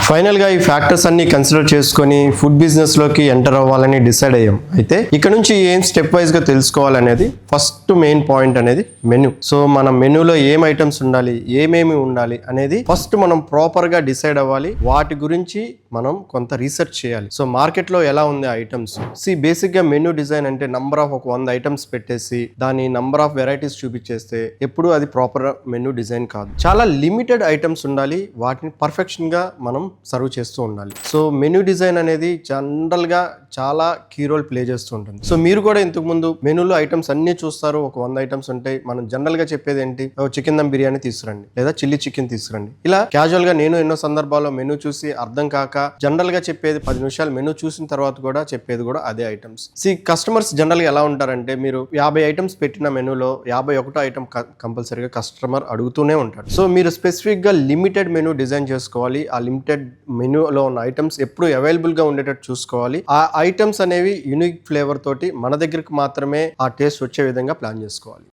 Final గా ఈ factors అన్ని కన్సిడర్ చేసుకొని ఫుడ్ బిజినెస్ లోకి ఎంటర్ అవ్వాలని డిసైడ్ అయ్యాం. అయితే ఇక్కడ నుంచి ఏం స్టెప్ వైజ్ గా తెలుసుకోవాలనేది ఫస్ట్ మెయిన్ పాయింట్ అనేది మెనూ. సో మన మెనూలో ఏం ఐటమ్స్ ఉండాలి, ఏమేమి ఉండాలి అనేది ఫస్ట్ మనం ప్రాపర్ గా డిసైడ్ అవ్వాలి. వాటి గురించి మనం కొంత రీసెర్చ్ చేయాలి. సో మార్కెట్ లో ఎలా ఉంది ఐటమ్స్, బేసిక్ గా మెనూ డిజైన్ అంటే నంబర్ ఆఫ్ 100 ఐటమ్స్ పెట్టేసి దాని నంబర్ ఆఫ్ వెరైటీస్ చూపించేస్తే ఎప్పుడు అది ప్రాపర్ మెనూ డిజైన్ కాదు. చాలా లిమిటెడ్ ఐటమ్స్ ఉండాలి, వాటిని పర్ఫెక్షన్ గా మనం సర్వ్ చేస్తూ ఉండాలి. సో మెనూ డిజైన్ అనేది జనరల్ గా చాలా కీ రోల్ ప్లే చేస్తూ ఉంటుంది. సో మీరు కూడా ఇంతకు ముందు మెనూలో ఐటమ్స్ అన్ని చూస్తారు. 100 ఐటమ్స్ ఉంటాయి. మనం జనరల్ గా చెప్పేది ఏంటి, చికెన్ దమ్ బిర్యానీ తీసుకురండి లేదా చిల్లీ చికెన్ తీసుకురండి. ఇలా క్యాజువల్ గా నేను ఎన్నో సందర్భాల్లో మెనూ చూసి అర్థం కాక జనరల్ గా చెప్పేది 10 నిమిషాలు మెనూ చూసిన తర్వాత కూడా చెప్పేది కూడా అదే ఐటమ్స్. కస్టమర్స్ జనరల్ గా ఎలా ఉంటారంటే, మీరు 50 ఐటమ్స్ పెట్టిన మెనూలో 51 ఐటమ్ కంపల్సరీగా కస్టమర్ అడుగుతూనే ఉంటాడు. సో మీరు స్పెసిఫిక్ గా లిమిటెడ్ మెనూ డిజైన్ చేసుకోవాలి. ఆ లిమిటెడ్ మెనూలో ఉన్న ఐటమ్స్ ఎప్పుడు అవైలబుల్ గా ఉండేటట్టు చూసుకోవాలి. ఆ ఐటమ్స్ అనేవి యూనిక్ ఫ్లేవర్ తోటి మన దగ్గరికి మాత్రమే ఆ టేస్ట్ వచ్చే విధంగా ప్లాన్ చేసుకోవాలి.